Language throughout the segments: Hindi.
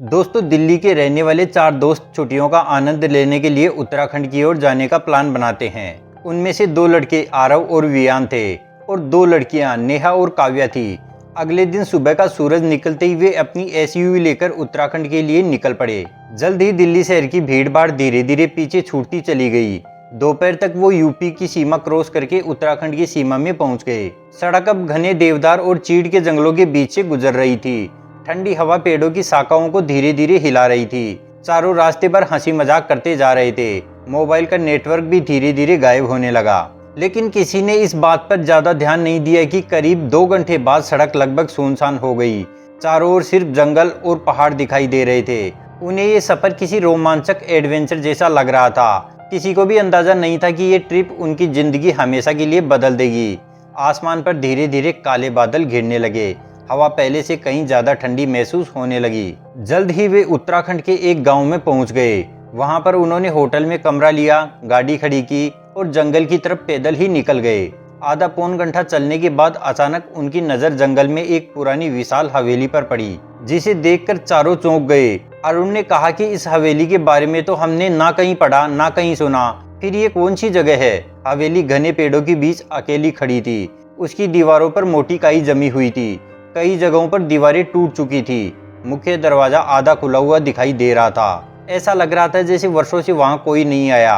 दोस्तों, दिल्ली के रहने वाले 4 दोस्त छुट्टियों का आनंद लेने के लिए उत्तराखंड की ओर जाने का प्लान बनाते हैं। उनमें से 2 लड़के आरव और वियान थे और 2 लड़कियां नेहा और काव्या थी। अगले दिन सुबह का सूरज निकलते ही वे अपनी एसयूवी लेकर उत्तराखंड के लिए निकल पड़े। जल्द ही दिल्ली शहर की भीड़ भाड़ धीरे धीरे पीछे छूटती चली गई। दोपहर तक वो यूपी की सीमा क्रॉस करके उत्तराखंड की सीमा में पहुंच गए। सड़क अब घने देवदार और चीड़ के जंगलों के बीच से गुजर रही थी। ठंडी हवा पेड़ों की शाखाओं को धीरे धीरे हिला रही थी। चारों रास्ते पर हंसी मजाक करते जा रहे थे। मोबाइल का नेटवर्क भी धीरे धीरे गायब होने लगा, लेकिन किसी ने इस बात पर ज्यादा ध्यान नहीं दिया कि करीब 2 घंटे बाद सड़क लगभग सुनसान हो गई। चारों ओर सिर्फ जंगल और पहाड़ दिखाई दे रहे थे। उन्हें ये सफर किसी रोमांचक एडवेंचर जैसा लग रहा था। किसी को भी अंदाजा नहीं था कि ये ट्रिप उनकी जिंदगी हमेशा के लिए बदल देगी। आसमान पर धीरे धीरे काले बादल घिरने लगे। हवा पहले से कहीं ज्यादा ठंडी महसूस होने लगी। जल्द ही वे उत्तराखंड के एक गांव में पहुंच गए। वहां पर उन्होंने होटल में कमरा लिया, गाड़ी खड़ी की और जंगल की तरफ पैदल ही निकल गए। आधा पौन घंटा चलने के बाद अचानक उनकी नजर जंगल में एक पुरानी विशाल हवेली पर पड़ी, जिसे देखकर चारों चौंक गए। अरुण ने कहा कि इस हवेली के बारे में तो हमने ना कहीं पढ़ा ना कहीं सुना, फिर ये कौन सी जगह है। हवेली घने पेड़ों के बीच अकेली खड़ी थी। उसकी दीवारों पर मोटी काई जमी हुई थी। कई जगहों पर दीवारें टूट चुकी थी। मुख्य दरवाजा आधा खुला हुआ दिखाई दे रहा था। ऐसा लग रहा था जैसे वर्षों से वहां कोई नहीं आया।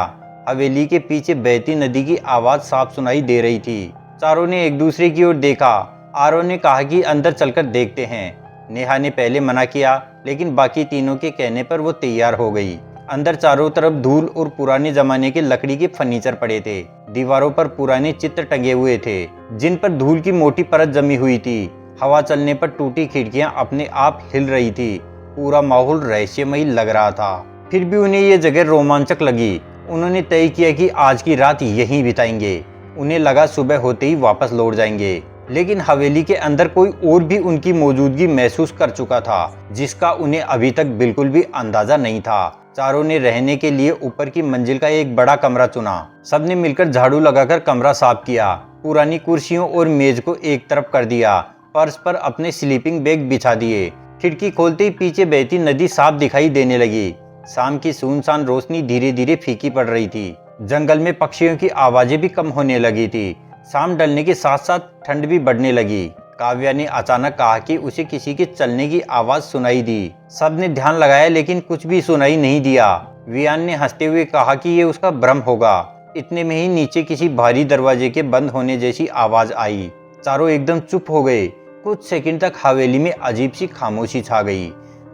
हवेली के पीछे बहती नदी की आवाज साफ सुनाई दे रही थी। चारों ने एक दूसरे की ओर देखा। आरव ने कहा कि अंदर चलकर देखते हैं। नेहा ने पहले मना किया, लेकिन बाकी तीनों के कहने पर वो तैयार हो गई। अंदर चारों तरफ धूल और पुराने जमाने के लकड़ी के फर्नीचर पड़े थे। दीवारों पर पुराने चित्र टंगे हुए थे, जिन पर धूल की मोटी परत जमी हुई थी। हवा चलने पर टूटी खिड़कियां अपने आप हिल रही थी। पूरा माहौल रहस्यमयी लग रहा था। फिर भी उन्हें यह जगह रोमांचक लगी। उन्होंने तय किया कि आज की रात यहीं बिताएंगे। उन्हें लगा सुबह होते ही वापस लौट जाएंगे, लेकिन हवेली के अंदर कोई और भी उनकी मौजूदगी महसूस कर चुका था, जिसका उन्हें अभी तक बिल्कुल भी अंदाजा नहीं था। चारों ने रहने के लिए ऊपर की मंजिल का एक बड़ा कमरा चुना। सबने मिलकर झाड़ू लगाकर कमरा साफ किया। पुरानी कुर्सियों और मेज को एक तरफ कर दिया। फर्श पर अपने स्लीपिंग बैग बिछा दिए। खिड़की खोलते ही पीछे बहती नदी साफ दिखाई देने लगी। शाम की सुनसान रोशनी धीरे धीरे फीकी पड़ रही थी। जंगल में पक्षियों की आवाजें भी कम होने लगी थी। शाम ढलने के साथ साथ ठंड भी बढ़ने लगी। काव्या ने अचानक कहा कि उसे किसी के चलने की आवाज सुनाई दी। सबने ध्यान लगाया, लेकिन कुछ भी सुनाई नहीं दिया। वियान ने हंसते हुए कहा कि ये उसका भ्रम होगा। इतने में ही नीचे किसी भारी दरवाजे के बंद होने जैसी आवाज आई। चारों एकदम चुप हो गए। कुछ सेकंड तक हवेली में अजीब सी खामोशी छा गई।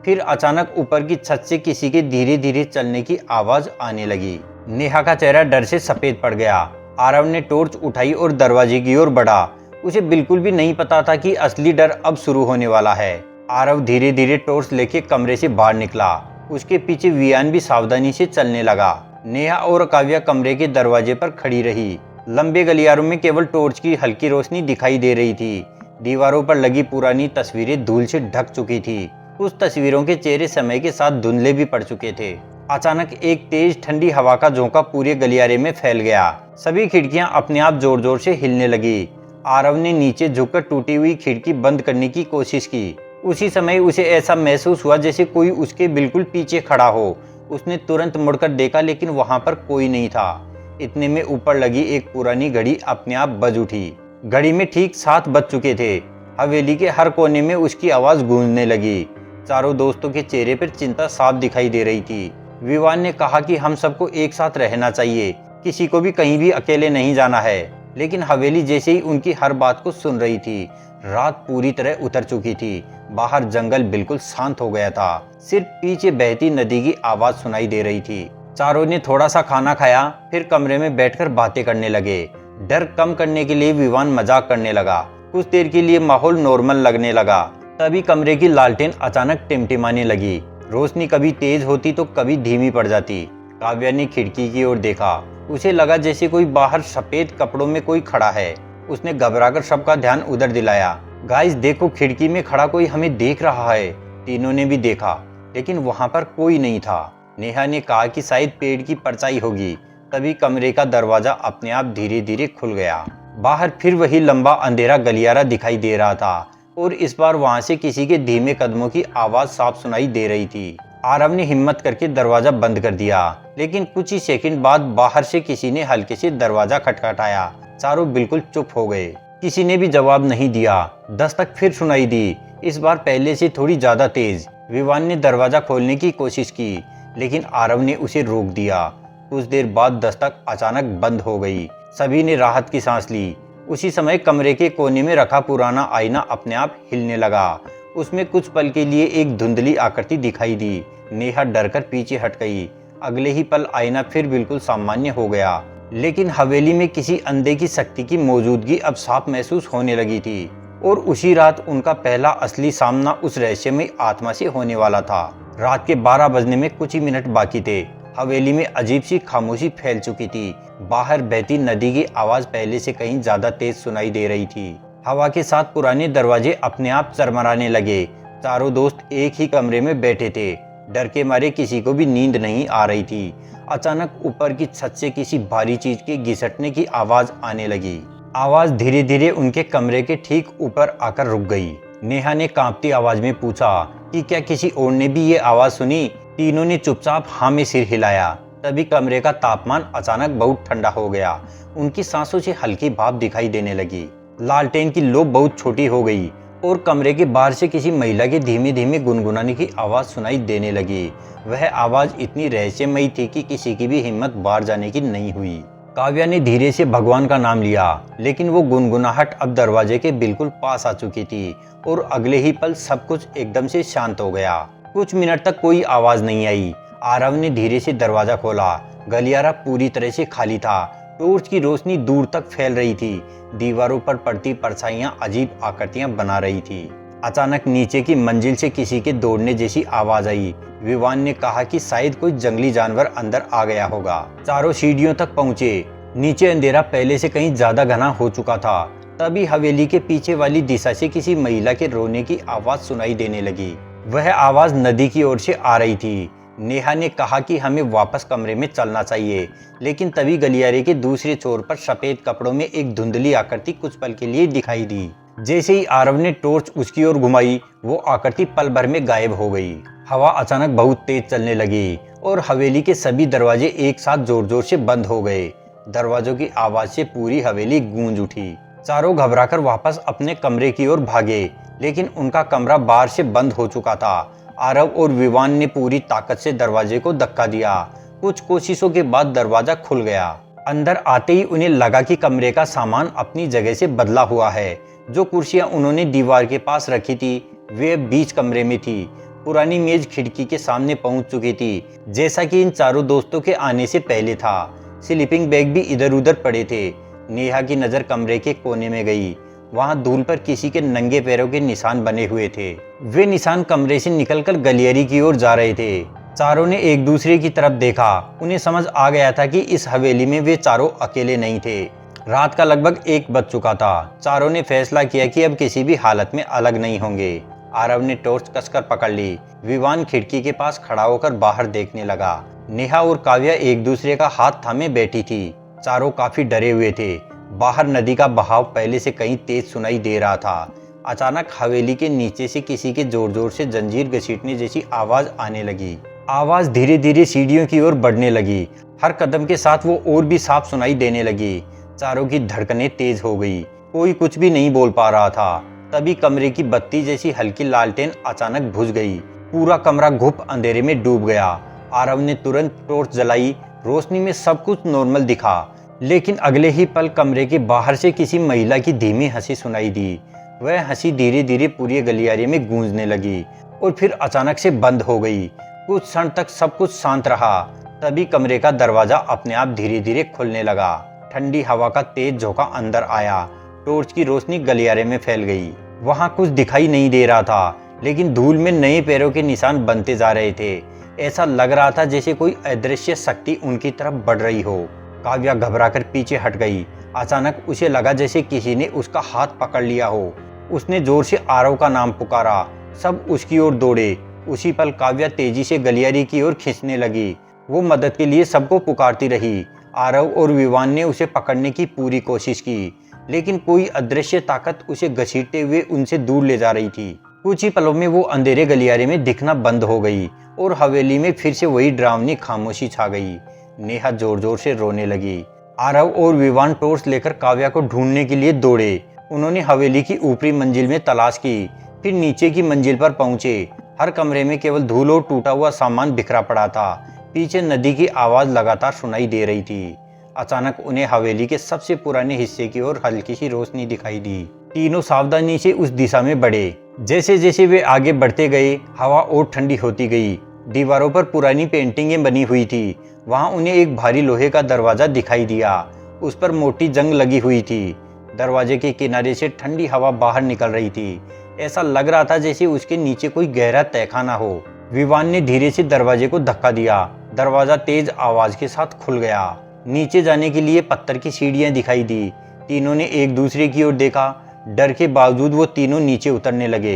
फिर अचानक ऊपर की छत से किसी के धीरे धीरे चलने की आवाज आने लगी। नेहा का चेहरा डर से सफेद पड़ गया। आरव ने टॉर्च उठाई और दरवाजे की ओर बढ़ा। उसे बिल्कुल भी नहीं पता था कि असली डर अब शुरू होने वाला है। आरव धीरे धीरे टॉर्च लेके कमरे से बाहर निकला। उसके पीछे वियान भी सावधानी से चलने लगा। नेहा और काव्या कमरे के दरवाजे पर खड़ी रही। लंबे गलियारों में केवल टॉर्च की हल्की रोशनी दिखाई दे रही थी। दीवारों पर लगी पुरानी तस्वीरें धूल से ढक चुकी थी। कुछ तस्वीरों के चेहरे समय के साथ धुंधले भी पड़ चुके थे। अचानक एक तेज ठंडी हवा का झोंका पूरे गलियारे में फैल गया। सभी खिड़कियां अपने आप जोर जोर से हिलने लगी। आरव ने नीचे झुककर टूटी हुई खिड़की बंद करने की कोशिश की। उसी समय उसे ऐसा महसूस हुआ जैसे कोई उसके बिल्कुल पीछे खड़ा हो। उसने तुरंत मुड़कर देखा, लेकिन वहां पर कोई नहीं था। इतने में ऊपर लगी एक पुरानी घड़ी अपने आप बज उठी। घड़ी में ठीक 7 बज चुके थे। हवेली के हर कोने में उसकी आवाज गूंजने लगी। चारों दोस्तों के चेहरे पर चिंता साफ दिखाई दे रही थी। विवान ने कहा कि हम सबको एक साथ रहना चाहिए, किसी को भी कहीं भी अकेले नहीं जाना है। लेकिन हवेली जैसे ही उनकी हर बात को सुन रही थी। रात पूरी तरह उतर चुकी थी। बाहर जंगल बिल्कुल शांत हो गया था। सिर्फ पीछे बहती नदी की आवाज सुनाई दे रही थी। चारों ने थोड़ा सा खाना खाया, फिर कमरे में बैठकर बातें करने लगे। डर कम करने के लिए विवान मजाक करने लगा। कुछ देर के लिए माहौल नॉर्मल लगने लगा। तभी कमरे की लालटेन अचानक टिमटिमाने लगी। रोशनी कभी तेज होती तो कभी धीमी पड़ जाती। काव्या ने खिड़की की ओर देखा। उसे लगा जैसे कोई बाहर सफेद कपड़ों में कोई खड़ा है। उसने घबराकर सबका ध्यान उधर दिलाया। गाइस देखो, खिड़की में खड़ा कोई हमें देख रहा है। तीनों ने भी देखा, लेकिन वहां पर कोई नहीं था। नेहा ने कहा कि शायद पेड़ की परछाई होगी। तभी कमरे का दरवाजा अपने आप धीरे धीरे खुल गया। बाहर फिर वही लंबा अंधेरा गलियारा दिखाई दे रहा था और इस बार वहां से किसी के धीमे कदमों की आवाज साफ सुनाई दे रही थी। आरव ने हिम्मत करके दरवाजा बंद कर दिया, लेकिन कुछ ही सेकंड बाद बाहर से किसी ने हल्के से दरवाजा खटखटाया। चारों बिल्कुल चुप हो गए। किसी ने भी जवाब नहीं दिया। दस्तक फिर सुनाई दी, इस बार पहले से थोड़ी ज्यादा तेज। विवान ने दरवाजा खोलने की कोशिश की, लेकिन आरव ने उसे रोक दिया। कुछ देर बाद दस्तक अचानक बंद हो गई। सभी ने राहत की सांस ली। उसी समय कमरे के कोने में रखा पुराना आईना अपने आप हिलने लगा। उसमें कुछ पल के लिए एक धुंधली आकृति दिखाई दी। नेहा डरकर पीछे हट गई। अगले ही पल आईना फिर बिल्कुल सामान्य हो गया, लेकिन हवेली में किसी अंधे की शक्ति की मौजूदगी अब साफ महसूस होने लगी थी। और उसी रात उनका पहला असली सामना उस रहस्यमय आत्मा से होने वाला था। रात के 12 बजने में कुछ ही मिनट बाकी थे। हवेली में अजीब सी खामोशी फैल चुकी थी। बाहर बहती नदी की आवाज पहले से कहीं ज्यादा तेज सुनाई दे रही थी। हवा के साथ पुराने दरवाजे अपने आप चरमराने लगे। चारों दोस्त एक ही कमरे में बैठे थे। डर के मारे किसी को भी नींद नहीं आ रही थी। अचानक ऊपर की छत से किसी भारी चीज के घिसटने की आवाज आने लगी। आवाज धीरे धीरे उनके कमरे के ठीक ऊपर आकर रुक गई। नेहा ने कांपती आवाज में पूछा कि क्या किसी और ने भी ये आवाज सुनी। तीनों ने चुपचाप हाँ में सिर हिलाया। तभी कमरे का तापमान अचानक बहुत ठंडा हो गया। उनकी सांसों से हल्की भाप दिखाई देने लगी। लालटेन की लो बहुत छोटी हो गई और कमरे के बाहर से किसी महिला के धीमे धीमे गुनगुनाने की आवाज सुनाई देने लगी। वह आवाज इतनी रहस्यमयी थी कि किसी की भी हिम्मत बाहर जाने की नहीं हुई। काव्या ने धीरे से भगवान का नाम लिया, लेकिन वो गुनगुनाहट अब दरवाजे के बिल्कुल पास आ चुकी थी और अगले ही पल सब कुछ एकदम से शांत हो गया। कुछ मिनट तक कोई आवाज नहीं आई। आरव ने धीरे से दरवाजा खोला। गलियारा पूरी तरह से खाली था। टॉर्च की रोशनी दूर तक फैल रही थी। दीवारों पर पड़ती परछाइयां अजीब आकृतियां बना रही थी। अचानक नीचे की मंजिल से किसी के दौड़ने जैसी आवाज आई। विवान ने कहा कि शायद कोई जंगली जानवर अंदर आ गया होगा। चारों सीढ़ियों तक पहुंचे। नीचे अंधेरा पहले से कहीं ज्यादा घना हो चुका था। तभी हवेली के पीछे वाली दिशा से किसी महिला के रोने की आवाज सुनाई देने लगी। वह आवाज नदी की ओर से आ रही थी। नेहा ने कहा कि हमें वापस कमरे में चलना चाहिए, लेकिन तभी गलियारे के दूसरे छोर पर सफेद कपड़ों में एक धुंधली आकृति कुछ पल के लिए दिखाई दी। जैसे ही आरव ने टॉर्च उसकी ओर घुमाई, वो आकृति पल भर में गायब हो गई। हवा अचानक बहुत तेज चलने लगी और हवेली के सभी दरवाजे एक साथ जोर जोर से बंद हो गए। दरवाजों की आवाज से पूरी हवेली गूंज उठी। चारों घबराकर वापस अपने कमरे की ओर भागे, लेकिन उनका कमरा बाहर से बंद हो चुका था। आरव और विवान ने पूरी ताकत से दरवाजे को धक्का दिया। कुछ कोशिशों के बाद दरवाजा खुल गया। अंदर आते ही उन्हें लगा कि कमरे का सामान अपनी जगह से बदला हुआ है। जो कुर्सियां उन्होंने दीवार के पास रखी थी, वे बीच कमरे में थी। पुरानी मेज खिड़की के सामने पहुंच चुकी थी, जैसा कि इन चारों दोस्तों के आने से पहले था। स्लीपिंग बैग भी इधर उधर पड़े थे। नेहा की नजर कमरे के कोने में गई। वहां धूल पर किसी के नंगे पैरों के निशान बने हुए थे। वे निशान कमरे से निकलकर गलियारी की ओर जा रहे थे। चारों ने एक दूसरे की तरफ देखा। उन्हें समझ आ गया था कि इस हवेली में वे चारों अकेले नहीं थे। रात का लगभग 1 बज चुका था। चारों ने फैसला किया कि अब किसी भी हालत में अलग नहीं होंगे। आरव ने टॉर्च कसकर पकड़ ली। विवान खिड़की के पास खड़ा होकर बाहर देखने लगा। नेहा और काव्या एक दूसरे का हाथ थामे बैठी थी। चारों काफी डरे हुए थे। बाहर नदी का बहाव पहले से कहीं तेज सुनाई दे रहा था। अचानक हवेली के नीचे से किसी के जोर जोर से जंजीर घसीटने जैसी आवाज आने लगी। आवाज धीरे धीरे सीढ़ियों की ओर बढ़ने लगी। हर कदम के साथ वो और भी साफ सुनाई देने लगी। चारों की धड़कनें तेज हो गई। कोई कुछ भी नहीं बोल पा रहा था। तभी कमरे की बत्ती जैसी हल्की लालटेन अचानक बुझ गई। पूरा कमरा घुप अंधेरे में डूब गया। आरव ने तुरंत टॉर्च जलाई। रोशनी में सब कुछ नॉर्मल दिखा, लेकिन अगले ही पल कमरे के बाहर से किसी महिला की धीमी हंसी सुनाई दी। वह हंसी धीरे धीरे पूरी गलियारे में गूंजने लगी और फिर अचानक से बंद हो गई। कुछ क्षण तक सब कुछ शांत रहा। तभी कमरे का दरवाजा अपने आप धीरे धीरे खुलने लगा। ठंडी हवा का तेज झोंका अंदर आया। टॉर्च की रोशनी गलियारे में फैल गई। वहां कुछ दिखाई नहीं दे रहा था, लेकिन धूल में नए पैरों के निशान बनते जा रहे थे। ऐसा लग रहा था जैसे कोई अदृश्य शक्ति उनकी तरफ बढ़ रही हो। काव्या घबराकर पीछे हट गई। अचानक उसे लगा जैसे किसी ने उसका हाथ पकड़ लिया हो। उसने जोर से आरव का नाम पुकारा। सब उसकी ओर दौड़े। उसी पल काव्या तेजी से गलियारी की ओर खींचने लगी। वो मदद के लिए सबको पुकारती रही। आरव और विवान ने उसे पकड़ने की पूरी कोशिश की, लेकिन कोई अदृश्य ताकत उसे घसीटते हुए उनसे दूर ले जा रही थी। कुछ ही पलों में वो अंधेरे गलियारे में दिखना बंद हो गई और हवेली में फिर से वही डरावनी खामोशी छा गई। नेहा जोर जोर से रोने लगी। आरव और विवान टॉर्च लेकर काव्या को ढूंढने के लिए दौड़े। उन्होंने हवेली की ऊपरी मंजिल में तलाश की, फिर नीचे की मंजिल पर पहुंचे। हर कमरे में केवल धूल और टूटा हुआ सामान बिखरा पड़ा था। पीछे नदी की आवाज लगातार सुनाई दे रही थी। अचानक उन्हें हवेली के सबसे पुराने हिस्से की ओर हल्की सी रोशनी दिखाई दी। तीनों सावधानी से उस दिशा में बढ़े। जैसे जैसे वे आगे बढ़ते गए, हवा और ठंडी होती गई। दीवारों पर पुरानी पेंटिंगें बनी हुई थी। वहां उन्हें एक भारी लोहे का दरवाजा दिखाई दिया। उस पर मोटी जंग लगी हुई थी। दरवाजे के किनारे से ठंडी हवा बाहर निकल रही थी। ऐसा लग रहा था जैसे उसके नीचे कोई गहरा तहखाना हो। विवान ने धीरे से दरवाजे को धक्का दिया। दरवाजा तेज आवाज के साथ खुल गया। नीचे जाने के लिए पत्थर की सीढ़ियां दिखाई दी। तीनों ने एक दूसरे की ओर देखा। डर के बावजूद वो तीनों नीचे उतरने लगे।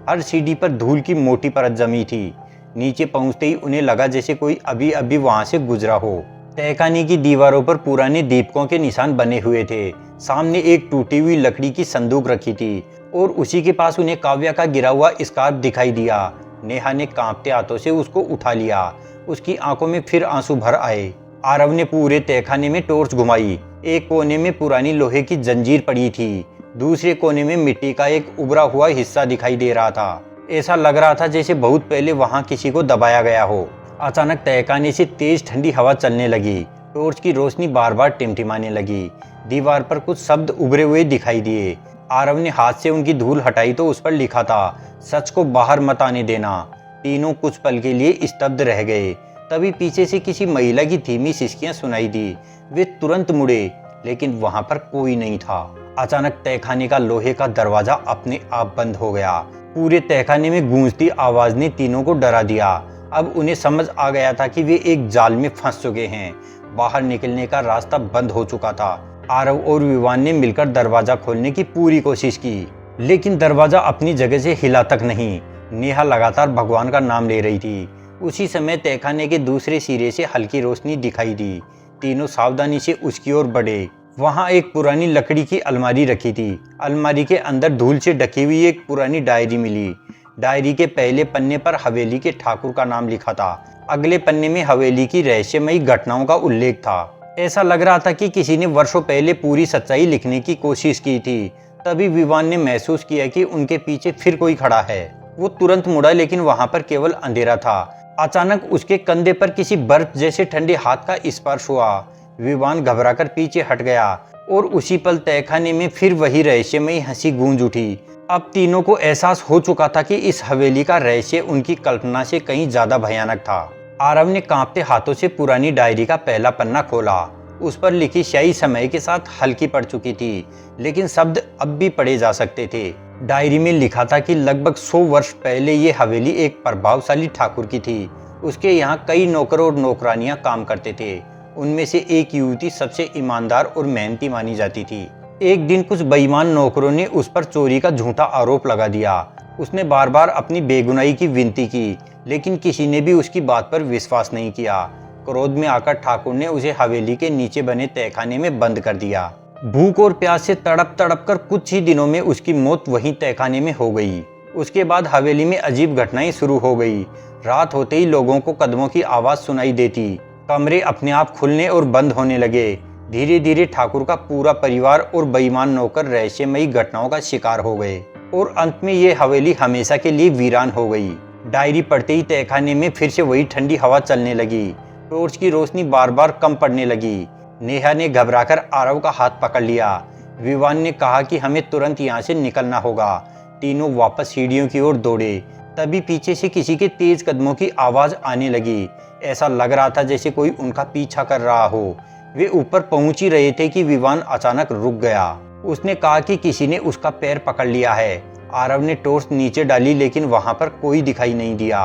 हर सीढ़ी पर धूल की मोटी परत जमी थी। नीचे पहुंचते ही उन्हें लगा जैसे कोई अभी अभी वहां से गुजरा हो। तहखाने की दीवारों पर पुराने दीपकों के निशान बने हुए थे। सामने एक टूटी हुई लकड़ी की संदूक रखी थी और उसी के पास उन्हें काव्या का गिरा हुआ स्कार्फ दिखाई दिया। नेहा ने कांपते हाथों से उसको उठा लिया। उसकी आंखों में फिर आंसू भर आए। आरव ने पूरे तहखाने में टॉर्च घुमाई। एक कोने में पुरानी लोहे की जंजीर पड़ी थी। दूसरे कोने में मिट्टी का एक उभरा हुआ हिस्सा दिखाई दे रहा था। ऐसा लग रहा था जैसे बहुत पहले वहां किसी को दबाया गया हो। अचानक तहखाने से तेज ठंडी हवा चलने लगी। टॉर्च की रोशनी बार बार टिमटिमाने लगी। दीवार पर कुछ शब्द उभरे हुए दिखाई दिए। आरव ने हाथ से उनकी धूल हटाई तो उस पर लिखा था, सच को बाहर मत आने देना। तीनों कुछ पल के लिए स्तब्ध रह गए। तभी पीछे से किसी महिला की धीमी सिसकियां सुनाई दी। वे तुरंत मुड़े, लेकिन वहां पर कोई नहीं था। अचानक तहखाने का लोहे का दरवाजा अपने आप बंद हो गया। पूरे तहखाने में गूंजती आवाज ने तीनों को डरा दिया। अब उन्हें समझ आ गया था कि वे एक जाल में फंस चुके हैं। बाहर निकलने का रास्ता बंद हो चुका था। आरव और विवान ने मिलकर दरवाजा खोलने की पूरी कोशिश की, लेकिन दरवाजा अपनी जगह से हिला तक नहीं। नेहा लगातार भगवान का नाम ले रही थी। उसी समय तहखाने के दूसरे सिरे से हल्की रोशनी दिखाई दी। तीनों सावधानी से उसकी ओर बढ़े। वहां एक पुरानी लकड़ी की अलमारी रखी थी। अलमारी के अंदर धूल से ढकी हुई एक पुरानी डायरी मिली। डायरी के पहले पन्ने पर हवेली के ठाकुर का नाम लिखा था। अगले पन्ने में हवेली की रहस्यमयी घटनाओं का उल्लेख था। ऐसा लग रहा था कि किसी ने वर्षों पहले पूरी सच्चाई लिखने की कोशिश की थी। तभी विवान ने महसूस किया कि उनके पीछे फिर कोई खड़ा है। वो तुरंत मुड़ा, लेकिन वहां पर केवल अंधेरा था। अचानक उसके कंधे पर किसी बर्फ जैसे ठंडे हाथ का स्पर्श हुआ। विवान घबराकर पीछे हट गया और उसी पल तहखाने में फिर वही रहस्यमयी हंसी गूंज उठी। अब तीनों को एहसास हो चुका था कि इस हवेली का रहस्य उनकी कल्पना से कहीं ज्यादा भयानक था। आरव ने कांपते हाथों से पुरानी डायरी का पहला पन्ना खोला। उस पर लिखी स्याही समय के साथ हल्की पड़ चुकी थी, लेकिन शब्द अब भी पढ़े जा सकते थे। डायरी में लिखा था कि लगभग 100 वर्ष पहले ये हवेली एक प्रभावशाली ठाकुर की थी। उसके यहाँ कई नौकर और नौकरानियां काम करते थे। उनमें से एक युवती सबसे ईमानदार और मेहनती मानी जाती थी। एक दिन कुछ बेईमान नौकरों ने उस पर चोरी का झूठा आरोप लगा दिया। उसने बार बार अपनी बेगुनाही की विनती की, लेकिन किसी ने भी उसकी बात पर विश्वास नहीं किया। क्रोध में आकर ठाकुर ने उसे हवेली के नीचे बने तहखाने में बंद कर दिया। भूख और प्यास से तड़प तड़प कर कुछ ही दिनों में उसकी मौत वहीं तहखाने में हो गई। उसके बाद हवेली में अजीब घटनाएं शुरू हो गई। रात होते ही लोगों को कदमों की आवाज सुनाई देती। कमरे अपने आप खुलने और बंद होने लगे। धीरे धीरे ठाकुर का पूरा परिवार और बेईमान नौकर रहस्यमयी घटनाओं का शिकार हो गए और अंत में ये हवेली हमेशा के लिए वीरान हो गई। डायरी पढ़ते ही तहखाने में फिर से वही ठंडी हवा चलने लगी। टॉर्च की रोशनी बार बार कम पड़ने लगी। नेहा ने घबराकर आरव का हाथ पकड़ लिया। विवान ने कहा कि हमें तुरंत यहाँ से निकलना होगा। तीनों वापस सीढ़ियों की ओर दौड़े। तभी पीछे से किसी के तेज कदमों की आवाज आने लगी। ऐसा लग रहा था जैसे कोई उनका पीछा कर रहा हो। वे ऊपर पहुंच ही रहे थे कि विवान अचानक रुक गया। उसने कहा कि किसी ने उसका पैर पकड़ लिया है। आरव ने टॉर्च नीचे डाली, लेकिन वहां पर कोई दिखाई नहीं दिया।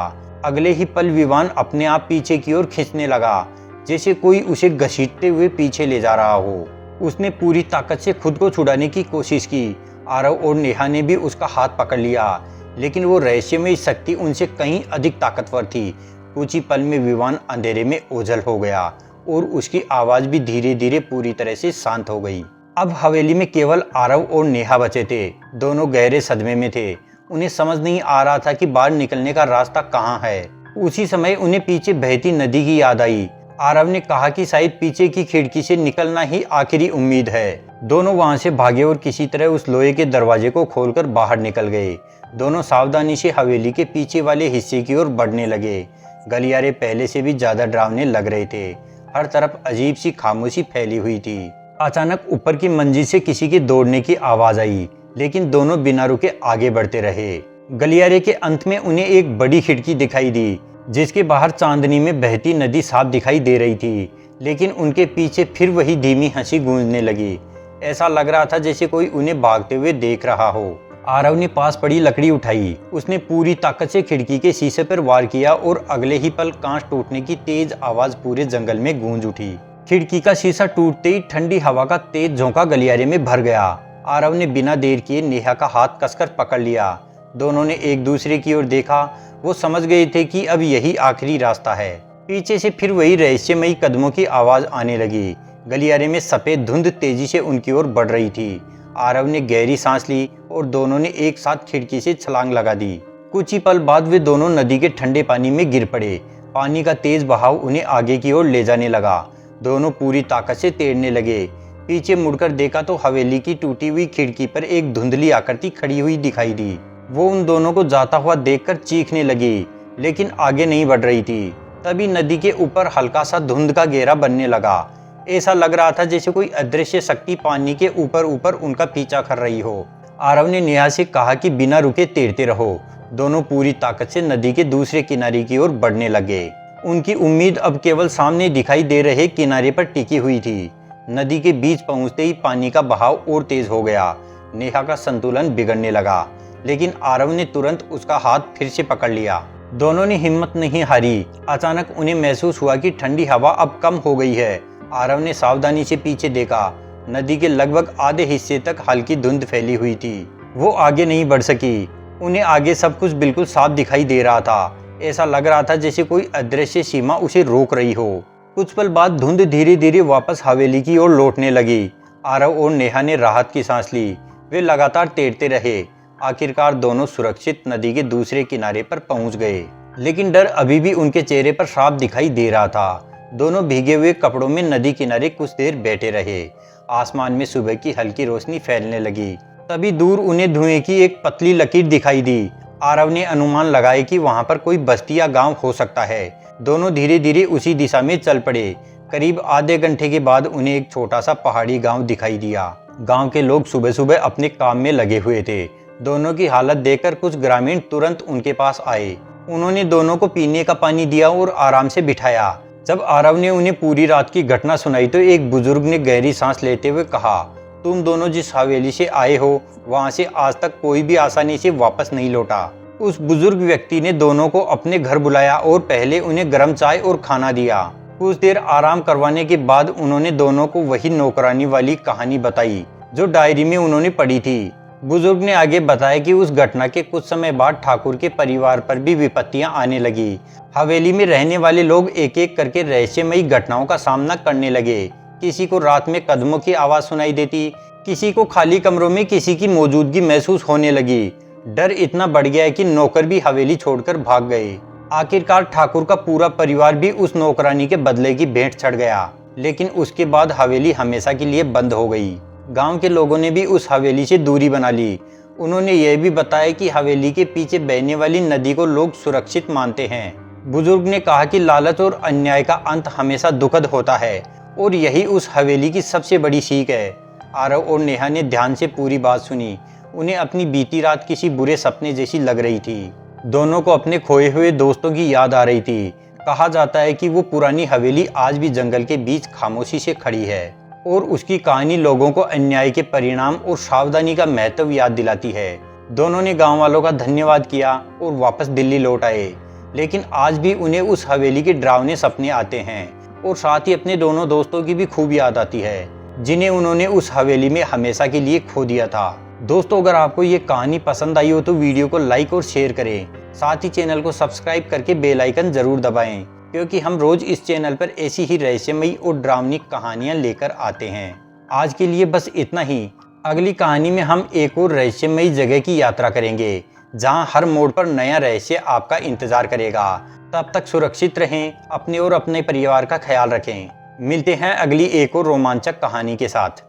अगले ही पल विवान अपने आप पीछे की ओर खींचने लगा, जैसे कोई उसे घसीटते हुए पीछे ले जा रहा हो। उसने पूरी ताकत से खुद को छुड़ाने की कोशिश की। आरव और नेहा ने भी उसका हाथ पकड़ लिया, लेकिन वो रहस्यमयी शक्ति उनसे कहीं अधिक ताकतवर थी। कुछ ही पल में विवान अंधेरे में ओझल हो गया और उसकी आवाज भी धीरे धीरे पूरी तरह से शांत हो गई। अब हवेली में केवल आरव और नेहा बचे थे। दोनों गहरे सदमे में थे। उन्हें समझ नहीं आ रहा था कि बाहर निकलने का रास्ता कहाँ है। उसी समय उन्हें पीछे बहती नदी की याद आई। आरव ने कहा कि शायद पीछे की खिड़की से निकलना ही आखिरी उम्मीद है। दोनों वहां से भागे और किसी तरह उस लोहे के दरवाजे को खोलकर बाहर निकल गए। दोनों सावधानी से हवेली के पीछे वाले हिस्से की ओर बढ़ने लगे। गलियारे पहले से भी ज्यादा डरावने लग रहे थे। हर तरफ अजीब सी खामोशी फैली हुई थी। अचानक ऊपर की मंजिल से किसी के दौड़ने की आवाज आई, लेकिन दोनों बिना रुके आगे बढ़ते रहे। गलियारे के अंत में उन्हें एक बड़ी खिड़की दिखाई दी, जिसके बाहर चांदनी में बहती नदी साफ दिखाई दे रही थी। लेकिन उनके पीछे फिर वही धीमी हंसी गूंजने लगी। ऐसा लग रहा था जैसे कोई उन्हें भागते हुए देख रहा हो। आरव ने पास पड़ी लकड़ी उठाई। उसने पूरी ताकत से खिड़की के शीशे पर वार किया और अगले ही पल कांच टूटने की तेज आवाज पूरे जंगल में गूंज उठी। खिड़की का शीशा टूटते ही ठंडी हवा का तेज झोंका गलियारे में भर गया। आरव ने बिना देर किए नेहा का हाथ कसकर पकड़ लिया। दोनों ने एक दूसरे की ओर देखा। वो समझ गए थे कि अब यही आखिरी रास्ता है। पीछे से फिर वही रहस्यमयी कदमों की आवाज आने लगी। गलियारे में सफेद धुंध तेजी से उनकी ओर बढ़ रही थी। आरव ने गहरी सांस ली और दोनों ने एक साथ खिड़की से छलांग लगा दी। कुछ ही पल बाद वे दोनों नदी के ठंडे पानी में गिर पड़े। पानी का तेज बहाव उन्हें आगे की ओर ले जाने लगा। दोनों पूरी ताकत से तैरने लगे। पीछे मुड़कर देखा तो हवेली की टूटी हुई खिड़की पर एक धुंधली आकृति खड़ी हुई दिखाई दी। वो उन दोनों को जाता हुआ देखकर चीखने लगी, लेकिन आगे नहीं बढ़ रही थी। तभी नदी के ऊपर हल्का सा धुंध का घेरा बनने लगा। ऐसा लग रहा था जैसे कोई अदृश्य शक्ति पानी के ऊपर ऊपर उनका पीछा कर रही हो। आरव ने नेहा से कहा कि बिना रुके तैरते रहो। दोनों पूरी ताकत से नदी के दूसरे किनारे की ओर बढ़ने लगे। उनकी उम्मीद अब केवल सामने दिखाई दे रहे किनारे पर टिकी हुई थी। नदी के बीच पहुंचते ही पानी का बहाव और तेज हो गया। नेहा का संतुलन बिगड़ने लगा, लेकिन आरव ने तुरंत उसका हाथ फिर से पकड़ लिया। दोनों ने हिम्मत नहीं हारी। अचानक उन्हें महसूस हुआ कि ठंडी हवा अब कम हो गई है। आरव ने सावधानी से पीछे देखा। नदी के लगभग आधे हिस्से तक हल्की धुंध फैली हुई थी। वो आगे नहीं बढ़ सकी। उन्हें आगे सब कुछ बिल्कुल साफ दिखाई दे रहा था। ऐसा लग रहा था जैसे कोई अदृश्य सीमा उसे रोक रही हो। कुछ पल बाद धुंध धीरे धीरे वापस हवेली की ओर लौटने लगी। आरव और नेहा ने राहत की सांस ली। वे लगातार तैरते रहे। आखिरकार दोनों सुरक्षित नदी के दूसरे किनारे पर पहुंच गए, लेकिन डर अभी भी उनके चेहरे पर साफ दिखाई दे रहा था। दोनों भीगे हुए कपड़ों में नदी किनारे कुछ देर बैठे रहे। आसमान में सुबह की हल्की रोशनी फैलने लगी। तभी दूर उन्हें धुएं की एक पतली लकीर दिखाई दी। आरव ने अनुमान लगाया कि वहां पर कोई बस्ती या गांव हो सकता है। दोनों धीरे धीरे उसी दिशा में चल पड़े। करीब आधे घंटे के बाद उन्हें एक छोटा सा पहाड़ी गांव दिखाई दिया। गांव के लोग सुबह सुबह अपने काम में लगे हुए थे। दोनों की हालत देखकर कुछ ग्रामीण तुरंत उनके पास आए। उन्होंने दोनों को पीने का पानी दिया और आराम से बिठाया। जब आरव ने उन्हें पूरी रात की घटना सुनाई तो एक बुजुर्ग ने गहरी सांस लेते हुए कहा, तुम दोनों जिस हवेली से आए हो वहां से आज तक कोई भी आसानी से वापस नहीं लौटा। उस बुजुर्ग व्यक्ति ने दोनों को अपने घर बुलाया और पहले उन्हें गर्म चाय और खाना दिया। कुछ देर आराम करवाने के बाद उन्होंने दोनों को वही नौकरानी वाली कहानी बताई जो डायरी में उन्होंने पढ़ी थी। बुजुर्ग ने आगे बताया कि उस घटना के कुछ समय बाद ठाकुर के परिवार पर भी विपत्तियां आने लगी। हवेली में रहने वाले लोग एक एक करके रहस्यमयी घटनाओं का सामना करने लगे। किसी को रात में कदमों की आवाज सुनाई देती, किसी को खाली कमरों में किसी की मौजूदगी महसूस होने लगी। डर इतना बढ़ गया कि नौकर भी हवेली छोड़कर भाग गए। आखिरकार ठाकुर का पूरा परिवार भी उस नौकरानी के बदले की भेंट चढ़ गया, लेकिन उसके बाद हवेली हमेशा के लिए बंद हो गई। गांव के लोगों ने भी उस हवेली से दूरी बना ली। उन्होंने यह भी बताया कि हवेली के पीछे बहने वाली नदी को लोग सुरक्षित मानते हैं। बुजुर्ग ने कहा कि लालच और अन्याय का अंत हमेशा दुखद होता है और यही उस हवेली की सबसे बड़ी सीख है। आरव और नेहा ने ध्यान से पूरी बात सुनी। उन्हें अपनी बीती रात किसी बुरे सपने जैसी लग रही थी। दोनों को अपने खोए हुए दोस्तों की याद आ रही थी। कहा जाता है कि वो पुरानी हवेली आज भी जंगल के बीच खामोशी से खड़ी है और उसकी कहानी लोगों को अन्याय के परिणाम और सावधानी का महत्व याद दिलाती है। दोनों ने गांव वालों का धन्यवाद किया और वापस दिल्ली लौट आए, लेकिन आज भी उन्हें उस हवेली के डरावने सपने आते हैं और साथ ही अपने दोनों दोस्तों की भी खूब याद आती है, जिन्हें उन्होंने उस हवेली में हमेशा के लिए खो दिया था। दोस्तों, अगर आपको ये कहानी पसंद आई हो तो वीडियो को लाइक और शेयर करें। साथ ही चैनल को सब्सक्राइब करके बेल आइकन जरूर दबाएं, क्योंकि हम रोज इस चैनल पर ऐसी ही रहस्यमयी और डरावनी कहानियां लेकर आते हैं। आज के लिए बस इतना ही। अगली कहानी में हम एक और रहस्यमयी जगह की यात्रा करेंगे, जहां हर मोड़ पर नया रहस्य आपका इंतजार करेगा। तब तक सुरक्षित रहें, अपने और अपने परिवार का ख्याल रखें। मिलते हैं अगली एक और रोमांचक कहानी के साथ।